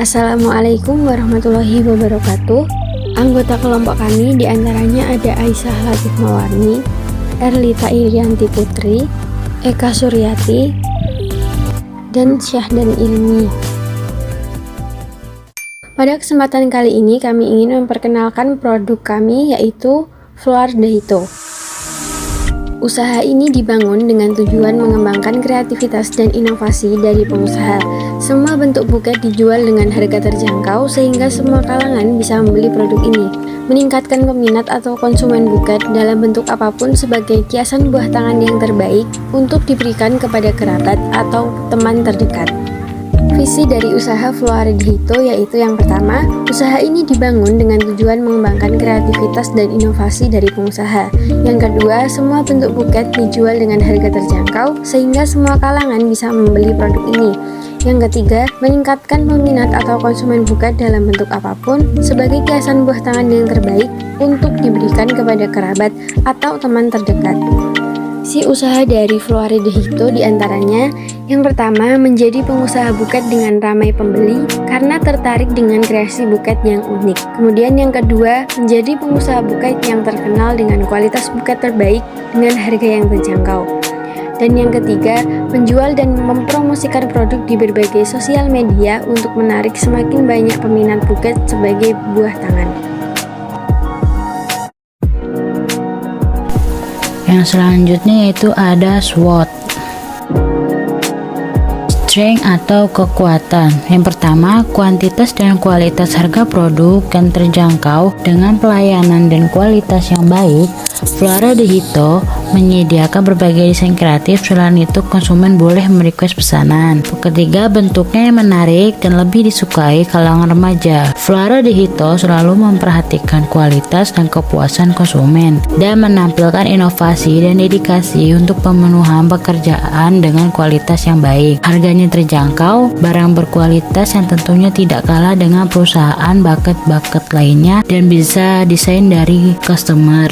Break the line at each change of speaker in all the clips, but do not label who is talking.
Assalamualaikum warahmatullahi wabarakatuh. Anggota kelompok kami diantaranya ada Aisyah Latif Mawarni, Erlita Irianti Putri, Eka Suryati, dan Syahdan Ilmi. Pada kesempatan kali ini kami ingin memperkenalkan produk kami, yaitu Flour de Hito. Usaha ini dibangun dengan tujuan mengembangkan kreativitas dan inovasi dari pengusaha. Semua bentuk buket dijual dengan harga terjangkau sehingga semua kalangan bisa membeli produk ini. Meningkatkan peminat atau konsumen buket dalam bentuk apapun sebagai kiasan buah tangan yang terbaik untuk diberikan kepada kerabat atau teman terdekat. Visi dari usaha Flour de Hito yaitu yang pertama, usaha ini dibangun dengan tujuan mengembangkan kreativitas dan inovasi dari pengusaha. Yang kedua, semua bentuk buket dijual dengan harga terjangkau sehingga semua kalangan bisa membeli produk ini. Yang ketiga, meningkatkan peminat atau konsumen buket dalam bentuk apapun sebagai kiasan buah tangan yang terbaik untuk diberikan kepada kerabat atau teman terdekat. Si usaha dari Flour de Hito diantaranya, yang pertama menjadi pengusaha buket dengan ramai pembeli karena tertarik dengan kreasi buket yang unik. Kemudian yang kedua, menjadi pengusaha buket yang terkenal dengan kualitas buket terbaik dengan harga yang terjangkau. Dan yang ketiga, menjual dan mempromosikan produk di berbagai sosial media untuk menarik semakin banyak peminat buket sebagai buah tangan.
Yang selanjutnya yaitu ada SWOT, strength atau kekuatan. Yang pertama, kuantitas dan kualitas harga produk yang terjangkau dengan pelayanan dan kualitas yang baik. Flour de Hito menyediakan berbagai desain kreatif, selain itu konsumen boleh merequest pesanan. Ketiga, bentuknya yang menarik dan lebih disukai kalangan remaja. Flour de Hito selalu memperhatikan kualitas dan kepuasan konsumen dan menampilkan inovasi dan dedikasi untuk pemenuhan pekerjaan dengan kualitas yang baik. Harganya terjangkau, barang berkualitas yang tentunya tidak kalah dengan perusahaan bucket lainnya dan bisa desain dari customer.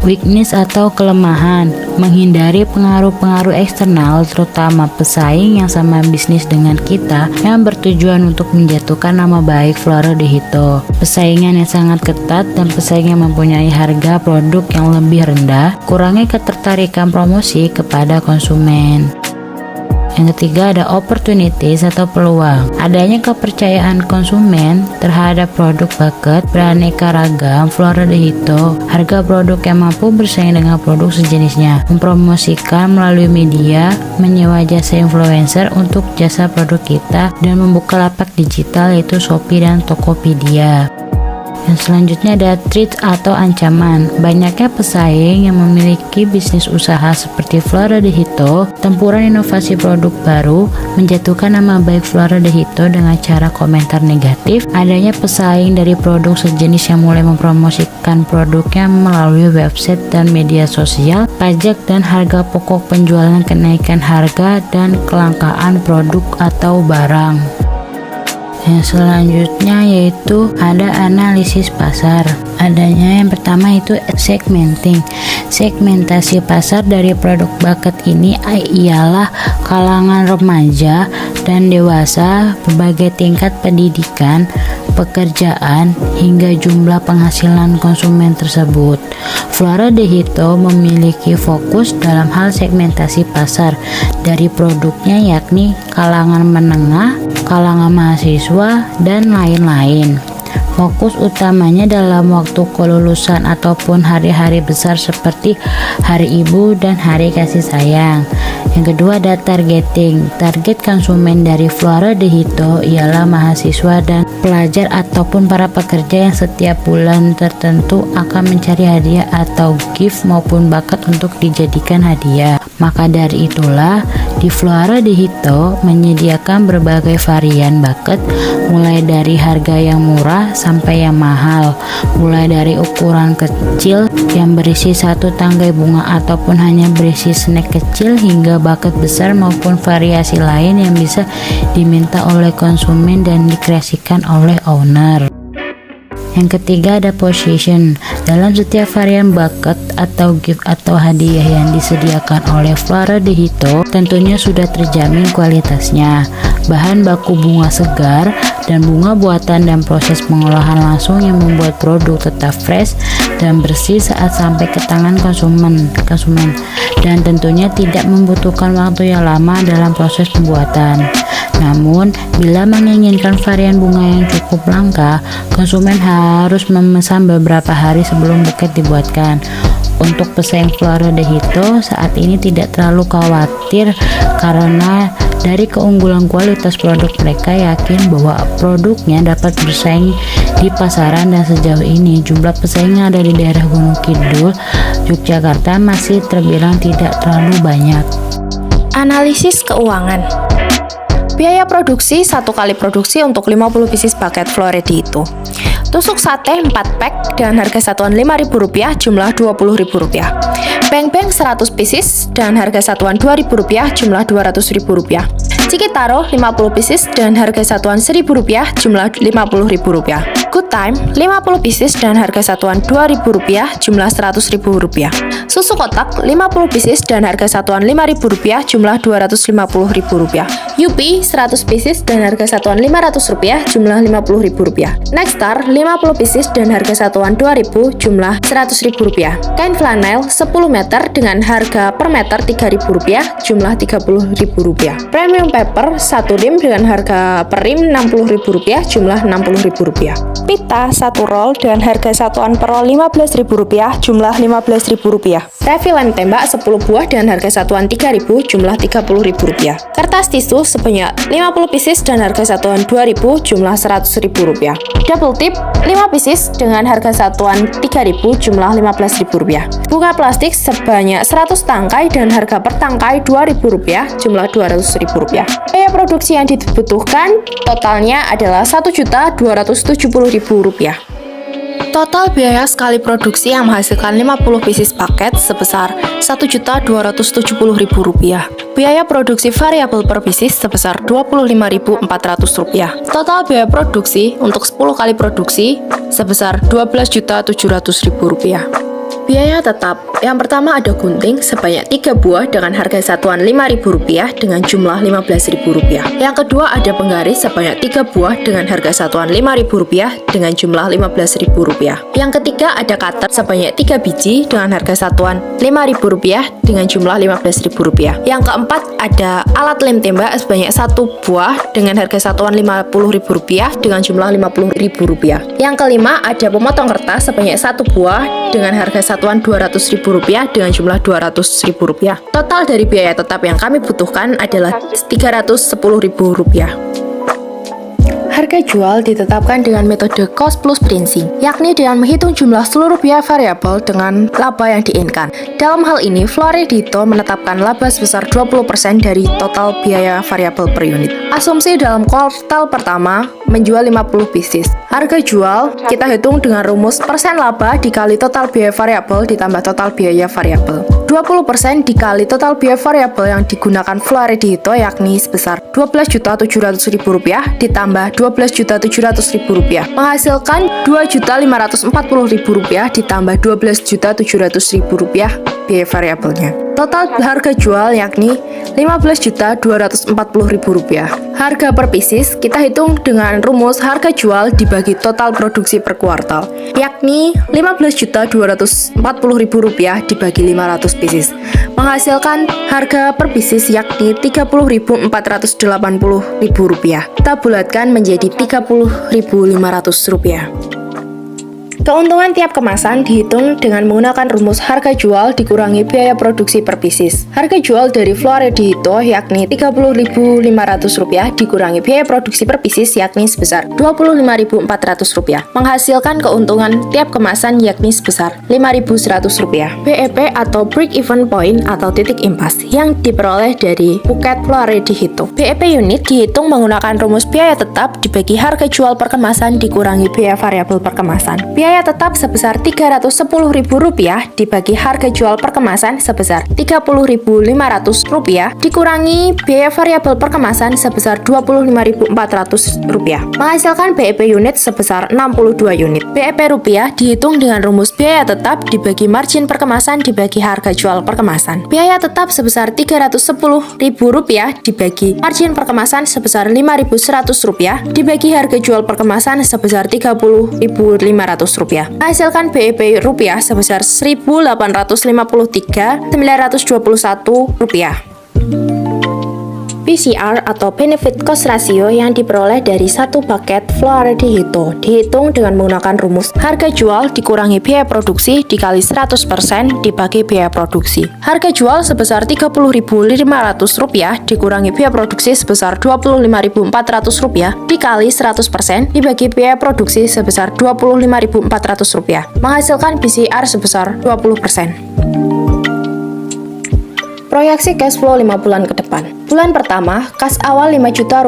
Weakness atau kelemahan, menghindari pengaruh-pengaruh eksternal terutama pesaing yang sama bisnis dengan kita yang bertujuan untuk menjatuhkan nama baik Flour de Hito. Pesaingan yang sangat ketat dan pesaing yang mempunyai harga produk yang lebih rendah, kurangi ketertarikan promosi kepada konsumen. Yang ketiga ada opportunities atau peluang. Adanya kepercayaan konsumen terhadap produk bucket beraneka ragam Flour de Hito, harga produk yang mampu bersaing dengan produk sejenisnya, mempromosikan melalui media, menyewa jasa influencer untuk jasa produk kita, dan membuka lapak digital yaitu Shopee dan Tokopedia. Yang selanjutnya ada threat atau ancaman. Banyaknya pesaing yang memiliki bisnis usaha seperti Flour de Hito, tempuran inovasi produk baru, menjatuhkan nama baik Flour de Hito dengan cara komentar negatif, adanya pesaing dari produk sejenis yang mulai mempromosikan produknya melalui website dan media sosial, pajak dan harga pokok penjualan, kenaikan harga, dan kelangkaan produk atau barang. Yang selanjutnya yaitu ada analisis pasar. Adanya yang pertama itu segmenting. Segmentasi pasar dari produk bucket ini ialah kalangan remaja dan dewasa, berbagai tingkat pendidikan, pekerjaan, hingga jumlah penghasilan konsumen tersebut. Flour de Hito memiliki fokus dalam hal segmentasi pasar dari produknya, yakni kalangan menengah, kalangan mahasiswa, dan lain-lain. Fokus utamanya dalam waktu kelulusan ataupun hari-hari besar seperti Hari Ibu dan Hari Kasih Sayang. Yang kedua ada targeting. Target konsumen dari Flour de Hito ialah mahasiswa dan pelajar ataupun para pekerja yang setiap bulan tertentu akan mencari hadiah atau gift maupun bucket untuk dijadikan hadiah. Maka dari itulah di Flour de Hito menyediakan berbagai varian bucket, mulai dari harga yang murah sampai yang mahal, mulai dari ukuran kecil yang berisi satu tangkai bunga ataupun hanya berisi snack kecil, hingga bucket besar maupun variasi lain yang bisa diminta oleh konsumen dan dikreasikan oleh owner. Yang ketiga ada position. Dalam setiap varian bucket atau gift atau hadiah yang disediakan oleh Flora de Hito, tentunya sudah terjamin kualitasnya. Bahan baku bunga segar dan bunga buatan dan proses pengolahan langsung yang membuat produk tetap fresh dan bersih saat sampai ke tangan konsumen dan tentunya tidak membutuhkan waktu yang lama dalam proses pembuatan. Namun, bila menginginkan varian bunga yang cukup langka, konsumen harus memesan beberapa hari sebelum buket dibuatkan. Untuk pesaing Flora de Hito saat ini tidak terlalu khawatir karena dari keunggulan kualitas produk mereka yakin bahwa produknya dapat bersaing di pasaran dan sejauh ini jumlah pesaing yang ada di daerah Gunung Kidul, Yogyakarta masih terbilang tidak terlalu banyak.
Analisis keuangan. Biaya produksi 1 kali produksi untuk 50 pieces paket Flora de Hito. Tusuk sate 4 pack dengan harga satuan Rp5.000 jumlah Rp20.000. Beng-beng 100 pieces dengan harga satuan Rp2.000 jumlah Rp200.000. Cikitaro 50 pieces dengan harga satuan Rp1.000 jumlah Rp50.000. Good Time 50 pieces dengan harga satuan Rp2.000 jumlah Rp100.000. Susu kotak 50 pieces dengan harga satuan Rp5.000 jumlah Rp250.000. Yupi 100 pieces dengan harga satuan Rp500 jumlah Rp50.000. Nextstar 50 pieces dengan harga satuan Rp2.000 jumlah Rp100.000. Kain flanel 10 meter dengan harga per meter Rp3.000 jumlah Rp30.000. Premium paper 1 rim dengan harga per rim Rp60.000 jumlah Rp60.000. Pita 1 roll dengan harga satuan per roll Rp15.000 jumlah Rp15.000. Refill lem tembak 10 buah dengan harga satuan Rp3.000 jumlah Rp30.000. Kertas tisu sebanyak 50 pieces dengan harga satuan Rp2.000 jumlah Rp100.000. Double tip 5 pieces dengan harga satuan Rp3.000 jumlah Rp15.000. Bunga plastik sebanyak 100 tangkai dan harga per tangkai Rp2.000 jumlah Rp200.000. Biaya produksi yang dibutuhkan totalnya adalah Rp1.270.000. Total biaya sekali produksi yang menghasilkan 50 pieces paket sebesar Rp1.270.000. Biaya produksi variabel per pieces sebesar Rp25.400. Total biaya produksi untuk 10 kali produksi sebesar Rp12.700.000. Biaya tetap. Yang pertama ada gunting sebanyak 3 buah dengan harga satuan Rp5.000 dengan jumlah Rp15.000. Yang kedua ada penggaris sebanyak 3 buah dengan harga satuan Rp5.000 dengan jumlah Rp15.000. Yang ketiga ada cutter sebanyak 3 biji dengan harga satuan Rp5.000 dengan jumlah Rp15.000. Yang keempat ada alat lem tembak sebanyak 1 buah dengan harga satuan Rp50.000 dengan jumlah Rp50.000. Yang kelima ada pemotong kertas sebanyak 1 buah dengan harga satuan Rp200.000 dengan jumlah Rp200.000. Total dari biaya tetap yang kami butuhkan adalah Rp310.000. Harga jual ditetapkan dengan metode cost plus princing, yakni dengan menghitung jumlah seluruh biaya variabel dengan laba yang diinginkan. Dalam hal ini, Flora de Hito menetapkan laba sebesar 20% dari total biaya variabel per unit. Asumsi dalam kuartal pertama menjual 50 pieces. Harga jual kita hitung dengan rumus persen laba dikali total biaya variabel ditambah total biaya variabel. 20% dikali total biaya variabel yang digunakan Flora de Hito yakni sebesar Rp12.700.000 ditambah Rp12.700.000 menghasilkan Rp2.540.000 ditambah Rp12.700.000 biaya variabelnya. Total harga jual yakni Rp15.240.000. Harga per pieces kita hitung dengan rumus harga jual dibagi total produksi per kuartal, yakni Rp15.240.000 dibagi 500 pieces, menghasilkan harga per pieces yakni Rp30.480.000. Kita bulatkan menjadi Rp30.500. Keuntungan tiap kemasan dihitung dengan menggunakan rumus harga jual dikurangi biaya produksi per pieces. Harga jual dari Flora de Hito yakni Rp30.500 dikurangi biaya produksi per pieces yakni sebesar Rp25.400, menghasilkan keuntungan tiap kemasan yakni sebesar Rp5.100. BEP atau break even point atau titik impas yang diperoleh dari buket Flora de Hito. BEP unit dihitung menggunakan rumus biaya tetap dibagi harga jual per kemasan dikurangi biaya variabel per kemasan. Biaya Biaya tetap sebesar Rp310.000 dibagi harga jual perkemasan sebesar Rp30.500 dikurangi biaya variabel perkemasan sebesar Rp25.400 menghasilkan BEP unit sebesar 62 unit. BEP rupiah dihitung dengan rumus biaya tetap dibagi margin perkemasan dibagi harga jual perkemasan. Biaya tetap sebesar Rp310.000 dibagi margin perkemasan sebesar Rp5.100 dibagi harga jual perkemasan sebesar Rp30.500 menghasilkan BEP rupiah sebesar Rp1.853.921. PCR atau Benefit Cost Ratio yang diperoleh dari satu paket Fluaridehito dihitung dengan menggunakan rumus harga jual dikurangi biaya produksi dikali 100% dibagi biaya produksi. Harga jual sebesar Rp30.500 dikurangi biaya produksi sebesar Rp25.400 dikali 100% dibagi biaya produksi sebesar Rp25.400 menghasilkan PCR sebesar 20%. Proyeksi cash flow 5 bulan ke depan. Bulan pertama, kas awal Rp5 juta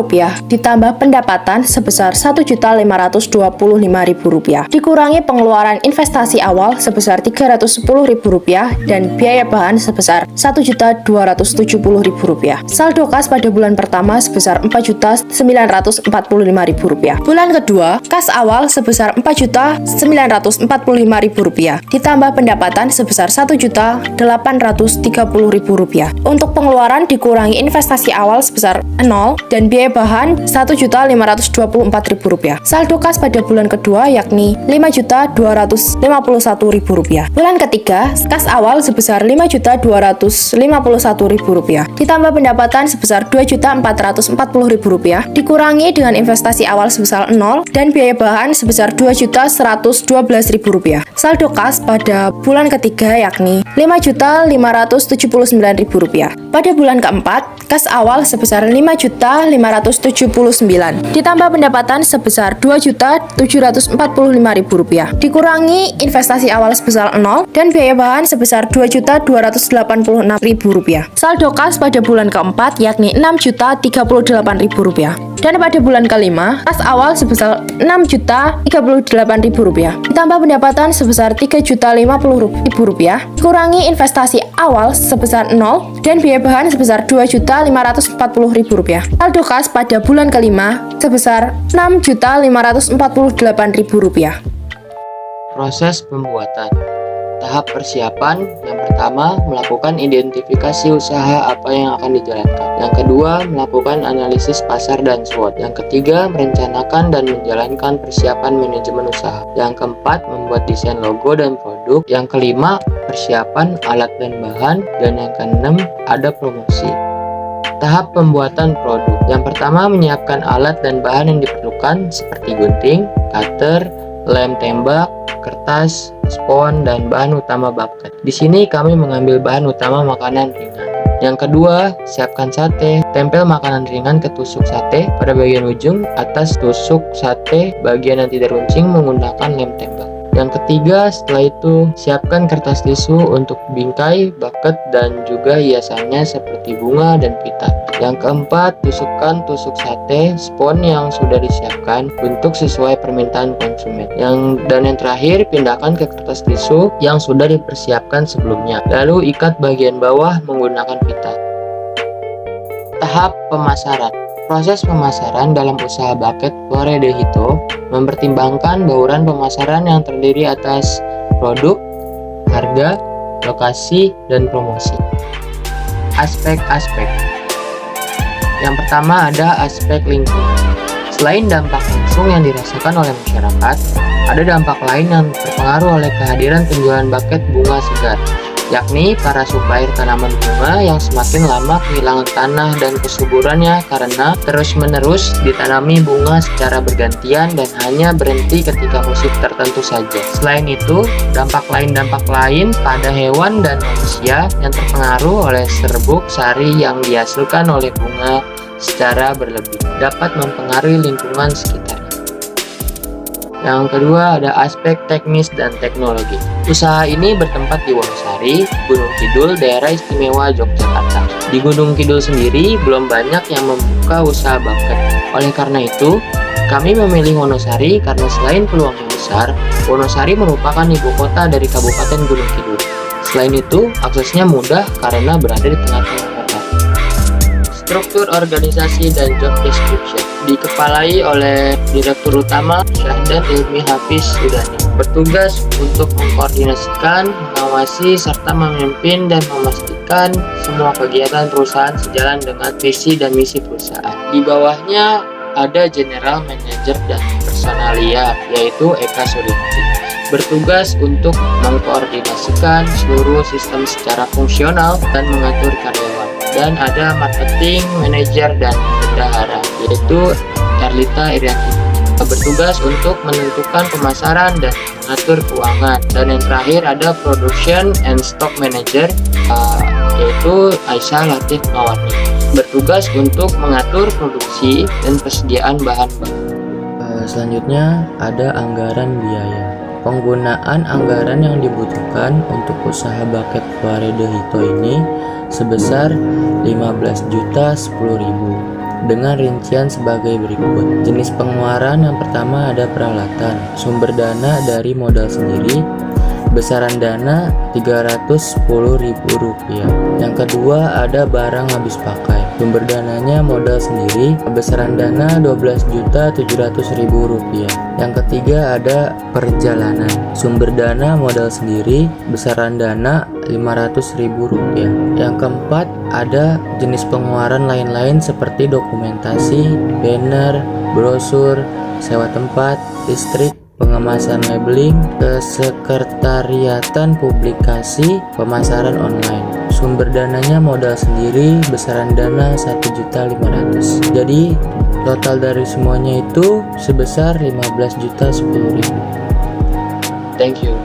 ditambah pendapatan sebesar Rp1.525.000 dikurangi pengeluaran investasi awal sebesar Rp310.000 dan biaya bahan sebesar Rp1.270.000. Saldo kas pada bulan pertama sebesar Rp4.945.000. Bulan kedua, kas awal sebesar Rp4.945.000 ditambah pendapatan sebesar Rp1.830.000. Untuk pengeluaran dikurangi investasi awal sebesar 0 dan biaya bahan Rp1.524.000. Saldo kas pada bulan kedua yakni Rp5.251.000. Bulan ketiga, kas awal sebesar Rp5.251.000 ditambah pendapatan sebesar Rp2.440.000 dikurangi dengan investasi awal sebesar 0 dan biaya bahan sebesar Rp2.112.000. Saldo kas pada bulan ketiga yakni Rp5.579.000. Pada bulan keempat, kas awal sebesar Rp5.579 ditambah pendapatan sebesar Rp2.745.000 dikurangi investasi awal sebesar 0 dan biaya bahan sebesar Rp2.286.000. Saldo kas pada bulan keempat yakni Rp6.038.000. Dan pada bulan kelima, kas awal sebesar Rp6.038.000 ditambah pendapatan sebesar Rp3.050.000 dikurangi investasi awal sebesar 0 dan biaya bahan sebesar Rp2.540.000. Saldo kas pada bulan kelima sebesar Rp6.548.000.
Proses pembuatan. Tahap persiapan, yang pertama melakukan identifikasi usaha apa yang akan dijalankan. Yang kedua, melakukan analisis pasar dan SWOT. Yang ketiga, merencanakan dan menjalankan persiapan manajemen usaha. Yang keempat, membuat desain logo dan produk. Yang kelima, persiapan alat dan bahan. Dan yang keenam, ada promosi. Tahap pembuatan produk. Yang pertama, menyiapkan alat dan bahan yang diperlukan seperti gunting, cutter, lem tembak, kertas, spons, dan bahan utama bucket. Di sini kami mengambil bahan utama makanan ringan. Yang kedua, siapkan sate. Tempel makanan ringan ke tusuk sate pada bagian ujung atas tusuk sate bagian yang tidak runcing menggunakan lem tembak. Yang ketiga, setelah itu siapkan kertas tisu untuk bingkai, bucket, dan juga hiasannya seperti bunga dan pita. Yang keempat, tusukkan tusuk sate, spons yang sudah disiapkan bentuk sesuai permintaan konsumen. Yang terakhir, pindahkan ke kertas tisu yang sudah dipersiapkan sebelumnya. Lalu ikat bagian bawah menggunakan pita. Tahap pemasaran. Proses pemasaran dalam usaha bucket Fluaridehito mempertimbangkan bauran pemasaran yang terdiri atas produk, harga, lokasi, dan promosi. Aspek-aspek. Yang pertama ada aspek lingkungan. Selain dampak langsung yang dirasakan oleh masyarakat, ada dampak lain yang terpengaruh oleh kehadiran penjualan bucket bunga segar, yakni para supplier tanaman bunga yang semakin lama kehilangan tanah dan kesuburannya karena terus-menerus ditanami bunga secara bergantian dan hanya berhenti ketika musim tertentu saja. Selain itu, dampak lain pada hewan dan manusia yang terpengaruh oleh serbuk sari yang dihasilkan oleh bunga secara berlebih dapat mempengaruhi lingkungan sekitar. Yang kedua ada aspek teknis dan teknologi. Usaha ini bertempat di Wonosari, Gunung Kidul, daerah istimewa Yogyakarta. Di Gunung Kidul sendiri belum banyak yang membuka usaha bucket. Oleh karena itu, Kami memilih Wonosari karena selain peluangnya besar, Wonosari merupakan ibu kota dari Kabupaten Gunung Kidul. Selain itu, aksesnya mudah karena berada di tengah-tengah kota. Struktur organisasi dan job description dikepalai oleh Direktur Utama Syahdan Ilmi Hafiz Sudani. Bertugas untuk mengkoordinasikan, mengawasi, serta memimpin dan memastikan semua kegiatan perusahaan sejalan dengan visi dan misi perusahaan. Di bawahnya ada General Manager dan Personalia, yaitu Eka Suryati. Bertugas untuk mengkoordinasikan seluruh sistem secara fungsional dan mengatur karyawan. Dan ada Marketing Manager dan Bendahara, yaitu Erlita Irianti. Bertugas untuk menentukan pemasaran dan mengatur keuangan. Dan yang terakhir ada Production and Stock Manager, yaitu Aisyah Latif Mawarni. Bertugas untuk mengatur produksi dan persediaan bahan baku. Selanjutnya ada anggaran biaya. Penggunaan anggaran yang dibutuhkan untuk usaha Bucket Florida Hito ini sebesar 15.010.000 dengan rincian sebagai berikut. Jenis pengeluaran yang pertama ada peralatan, sumber dana dari modal sendiri, besaran dana Rp310.000. Yang kedua ada barang habis pakai, sumber dananya modal sendiri, besaran dana Rp12.700.000. Yang ketiga ada perjalanan, sumber dana modal sendiri, besaran dana Rp500.000. Yang keempat ada jenis pengeluaran lain-lain seperti dokumentasi, banner, brosur, sewa tempat, listrik, pengemasan labeling, kesekretariatan publikasi, pemasaran online. Sumber dananya modal sendiri, besaran dana 1.500.000. Jadi total dari semuanya itu sebesar 15.010.000. Thank you.